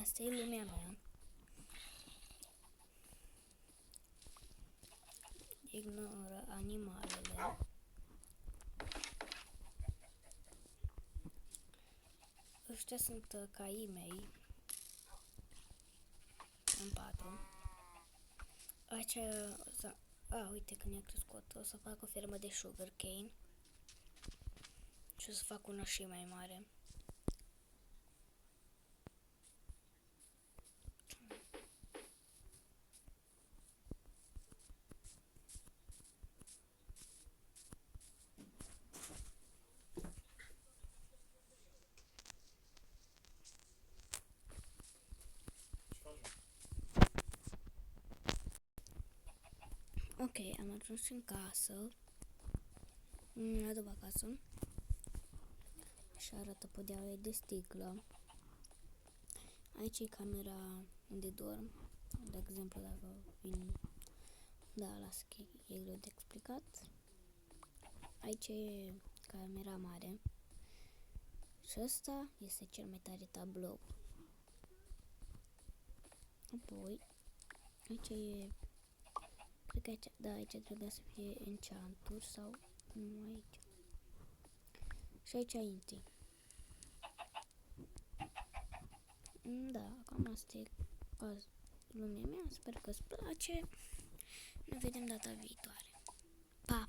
asta e lumea mea. Ignoră animalele. Ăștia sunt caii mei. În 4. Aici, uite că ne-a crescut. O să fac o fermă de sugarcane. Și o să fac una și mai mare. Ok, am ajuns în casă. A doua casă. Și arată podeaua de sticlă. Aici e camera unde dorm. De exemplu, dacă vin... Da, las că e greu de explicat. Aici e camera mare. Și ăsta este cel mai tare tablou. Apoi, aici e... Cred că aici, da, aici trebuie să fie enchanturi sau... Nu aici. Și aici intri. Da, cam asta e lumea mea. Sper că îți place. Ne vedem data viitoare. Pa!